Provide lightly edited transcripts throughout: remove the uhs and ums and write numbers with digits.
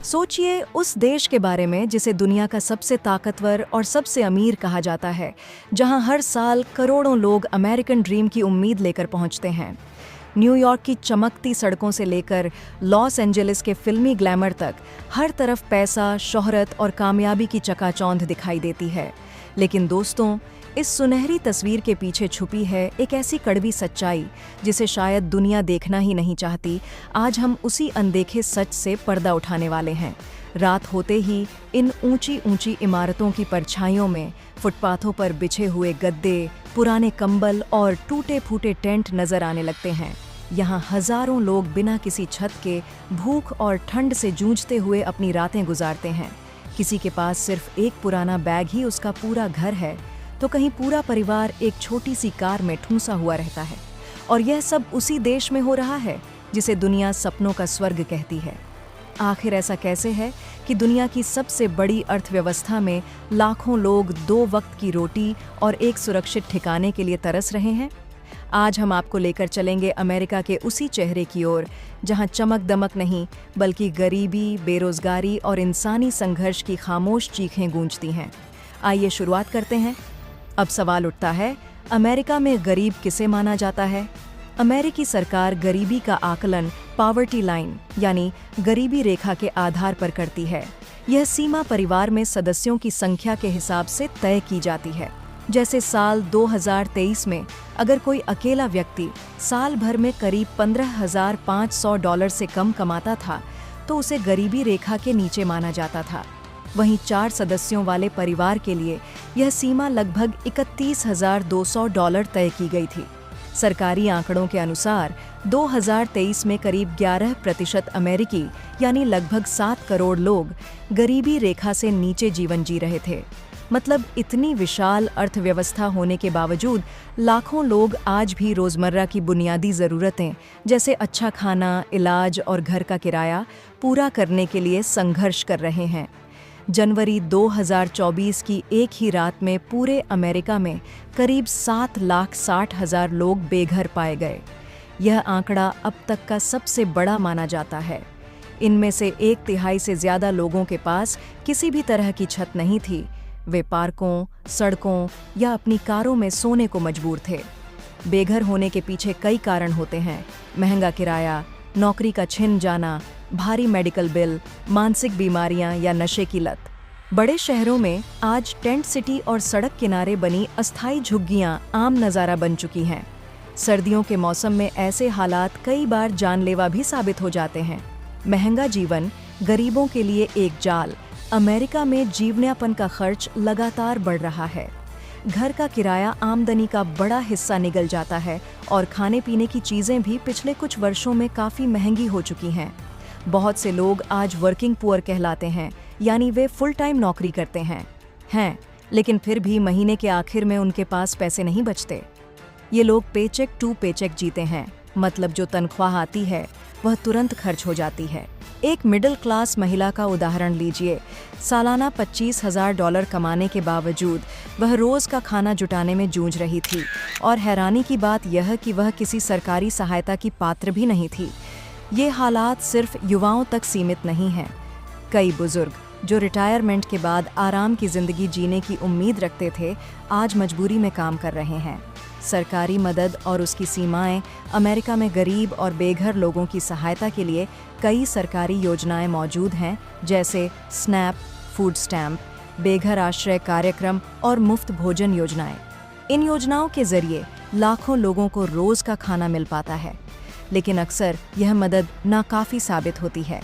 सोचिए उस देश के बारे में जिसे दुनिया का सबसे ताकतवर और सबसे अमीर कहा जाता है, जहां हर साल करोड़ों लोग अमेरिकन ड्रीम की उम्मीद लेकर पहुंचते हैं। न्यूयॉर्क की चमकती सड़कों से लेकर लॉस एंजलिस के फिल्मी ग्लैमर तक हर तरफ पैसा, शोहरत और कामयाबी की चकाचौंध दिखाई देती है। लेकिन दोस्तों, इस सुनहरी तस्वीर के पीछे छुपी है एक ऐसी कड़वी सच्चाई जिसे शायद दुनिया देखना ही नहीं चाहती। आज हम उसी अनदेखे सच से पर्दा उठाने वाले हैं। रात होते ही इन ऊंची ऊंची इमारतों की परछाइयों में फुटपाथों पर बिछे हुए गद्दे, पुराने कंबल और टूटे फूटे टेंट नजर आने लगते हैं। यहाँ हजारों लोग बिना किसी छत के भूख और ठंड से जूझते हुए अपनी रातें गुजारते हैं। किसी के पास सिर्फ एक पुराना बैग ही उसका पूरा घर है, तो कहीं पूरा परिवार एक छोटी सी कार में ठूंसा हुआ रहता है। और यह सब उसी देश में हो रहा है जिसे दुनिया सपनों का स्वर्ग कहती है। आखिर ऐसा कैसे है कि दुनिया की सबसे बड़ी अर्थव्यवस्था में लाखों लोग 2 वक्त की रोटी और एक सुरक्षित ठिकाने के लिए तरस रहे हैं? आज हम आपको लेकर चलेंगे अमेरिका के उसी चेहरे की ओर, जहां चमक दमक नहीं बल्कि गरीबी, बेरोजगारी और इंसानी संघर्ष की खामोश चीखें गूंजती हैं। आइए शुरुआत करते हैं। अब सवाल उठता है, अमेरिका में गरीब किसे माना जाता है? अमेरिकी सरकार गरीबी का आकलन पॉवर्टी लाइन यानी गरीबी रेखा के आधार पर करती है। यह सीमा परिवार में सदस्यों की संख्या के हिसाब से तय की जाती है। जैसे साल 2023 में अगर कोई अकेला व्यक्ति साल भर में करीब $15,500 से कम कमाता था तो उसे गरीबी रेखा के नीचे माना जाता था। वहीं 4 सदस्यों वाले परिवार के लिए यह सीमा लगभग $31,200 तय की गई थी। सरकारी आंकड़ों के अनुसार 2023 में करीब 11% अमेरिकी यानी लगभग 7 करोड़ लोग गरीबी रेखा से नीचे जीवन जी रहे थे। मतलब इतनी विशाल अर्थव्यवस्था होने के बावजूद लाखों लोग आज भी रोजमर्रा की बुनियादी ज़रूरतें जैसे अच्छा खाना, इलाज और घर का किराया पूरा करने के लिए संघर्ष कर रहे हैं। जनवरी 2024 की एक ही रात में पूरे अमेरिका में करीब 7,60,000 लोग बेघर पाए गए। यह आंकड़ा अब तक का सबसे बड़ा माना जाता है। इनमें से 1/3 से ज़्यादा लोगों के पास किसी भी तरह की छत नहीं थी। वे पार्कों, सड़कों या अपनी कारों में सोने को मजबूर थे। बेघर होने के पीछे कई कारण होते हैं। महंगा किराया, नौकरी का छिन जाना, भारी मेडिकल बिल, मानसिक बीमारियां या नशे की लत। बड़े शहरों में आज टेंट सिटी और सड़क किनारे बनी अस्थायी झुग्गियां आम नज़ारा बन चुकी हैं। सर्दियों के मौसम में ऐसे हालात कई बार जानलेवा भी साबित हो जाते हैं। महंगा जीवन गरीबों के लिए एक जाल। अमेरिका में जीवनयापन का खर्च लगातार बढ़ रहा है। घर का किराया आमदनी का बड़ा हिस्सा निगल जाता है और खाने पीने की चीज़ें भी पिछले कुछ वर्षों में काफ़ी महंगी हो चुकी हैं। बहुत से लोग आज वर्किंग पुअर कहलाते हैं, यानी वे फुल टाइम नौकरी करते हैं, लेकिन फिर भी महीने के आखिर में उनके पास पैसे नहीं बचते। ये लोग पेचेक टू पेचेक जीते हैं, मतलब जो तनख्वाह आती है वह तुरंत खर्च हो जाती है। एक मिडिल क्लास महिला का उदाहरण लीजिए। सालाना $25,000 कमाने के बावजूद वह रोज़ का खाना जुटाने में जूझ रही थी। और हैरानी की बात यह कि वह किसी सरकारी सहायता की पात्र भी नहीं थी। ये हालात सिर्फ युवाओं तक सीमित नहीं हैं। कई बुजुर्ग जो रिटायरमेंट के बाद आराम की ज़िंदगी जीने की उम्मीद रखते थे, आज मजबूरी में काम कर रहे हैं। सरकारी मदद और उसकी सीमाएं। अमेरिका में गरीब और बेघर लोगों की सहायता के लिए कई सरकारी योजनाएं मौजूद हैं, जैसे स्नैप, फूड स्टैम्प, बेघर आश्रय कार्यक्रम और मुफ्त भोजन योजनाएं। इन योजनाओं के जरिए लाखों लोगों को रोज का खाना मिल पाता है, लेकिन अक्सर यह मदद नाकाफी साबित होती है।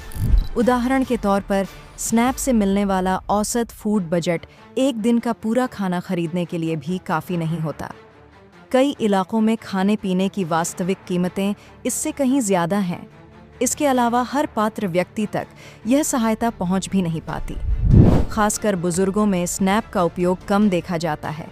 उदाहरण के तौर पर स्नैप से मिलने वाला औसत फूड बजट एक दिन का पूरा खाना खरीदने के लिए भी काफ़ी नहीं होता। कई इलाकों में खाने पीने की वास्तविक कीमतें इससे कहीं ज़्यादा हैं। इसके अलावा हर पात्र व्यक्ति तक यह सहायता पहुंच भी नहीं पाती। खासकर बुजुर्गों में स्नैप का उपयोग कम देखा जाता है।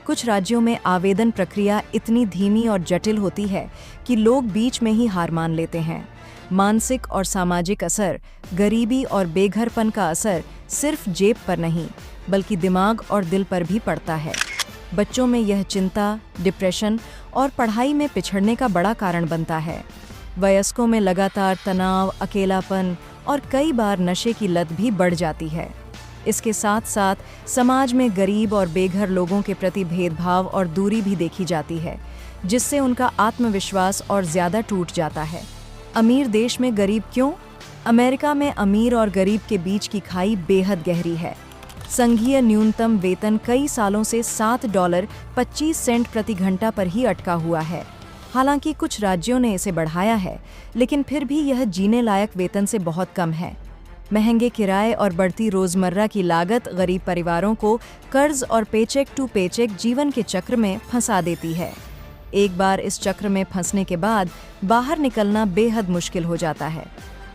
कुछ राज्यों में आवेदन प्रक्रिया इतनी धीमी और जटिल होती है कि लोग बीच में ही हार मान लेते हैं। मानसिक और सामाजिक असर। गरीबी और बेघरपन का असर सिर्फ जेब पर नहीं बल्कि दिमाग और दिल पर भी पड़ता है। बच्चों में यह चिंता, डिप्रेशन और पढ़ाई में पिछड़ने का बड़ा कारण बनता है। वयस्कों में लगातार तनाव, अकेलापन और कई बार नशे की लत भी बढ़ जाती है। इसके साथ साथ समाज में गरीब और बेघर लोगों के प्रति भेदभाव और दूरी भी देखी जाती है, जिससे उनका आत्मविश्वास और ज़्यादा टूट जाता है। अमीर देश में गरीब क्यों? अमेरिका में अमीर और गरीब के बीच की खाई बेहद गहरी है। संघीय न्यूनतम वेतन कई सालों से $7.25 प्रति घंटा पर ही अटका हुआ है। हालांकि कुछ राज्यों ने इसे बढ़ाया है, लेकिन फिर भी यह जीने लायक वेतन से बहुत कम है। महंगे किराए और बढ़ती रोजमर्रा की लागत गरीब परिवारों को कर्ज और पेचेक टू पेचेक जीवन के चक्र में फंसा देती है। एक बार इस चक्र में फंसने के बाद बाहर निकलना बेहद मुश्किल हो जाता है।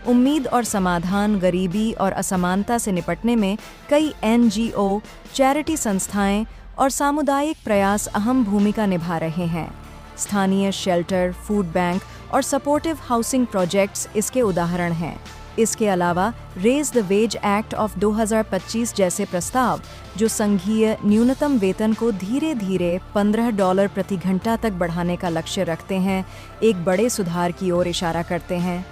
उम्मीद और समाधान गरीबी और असमानता से निपटने में कई NGO, चैरिटी संस्थाएं और सामुदायिक प्रयास अहम भूमिका निभा रहे हैं। स्थानीय शेल्टर, फूड बैंक और सपोर्टिव हाउसिंग प्रोजेक्ट्स इसके उदाहरण हैं। इसके अलावा raise the wage act of 2025 जैसे प्रस्ताव, जो संघीय न्यूनतम वेतन को धीरे धीरे $15 प्रति घंटा तक बढ़ाने का लक्ष्य रखते हैं, एक बड़े सुधार की ओर इशारा करते हैं।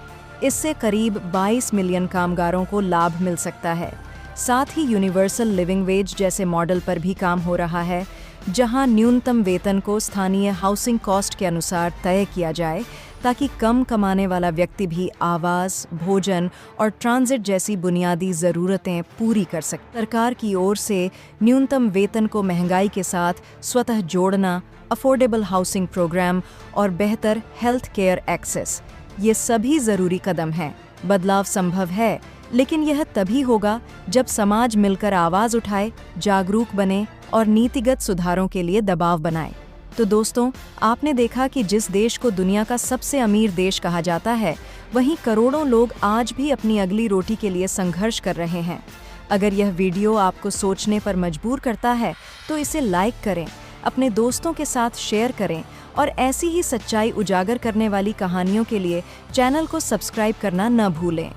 इससे करीब 22 मिलियन कामगारों को लाभ मिल सकता है। साथ ही यूनिवर्सल लिविंग वेज जैसे मॉडल पर भी काम हो रहा है, जहां न्यूनतम वेतन को स्थानीय हाउसिंग कॉस्ट के अनुसार तय किया जाए, ताकि कम कमाने वाला व्यक्ति भी आवास, भोजन और ट्रांजिट जैसी बुनियादी ज़रूरतें पूरी कर सके। सरकार की ओर से न्यूनतम वेतन को महंगाई के साथ स्वतः जोड़ना, अफोर्डेबल हाउसिंग प्रोग्राम और बेहतर हेल्थ केयर एक्सेस, ये सभी ज़रूरी कदम हैं। बदलाव संभव है, लेकिन यह तभी होगा जब समाज मिलकर आवाज़ उठाए, जागरूक बने और नीतिगत सुधारों के लिए दबाव बनाए। तो दोस्तों, आपने देखा कि जिस देश को दुनिया का सबसे अमीर देश कहा जाता है, वहीं करोड़ों लोग आज भी अपनी अगली रोटी के लिए संघर्ष कर रहे हैं। अगर यह वीडियो आपको सोचने पर मजबूर करता है, तो इसे लाइक करें, अपने दोस्तों के साथ शेयर करें और ऐसी ही सच्चाई उजागर करने वाली कहानियों के लिए चैनल को सब्सक्राइब करना न भूलें।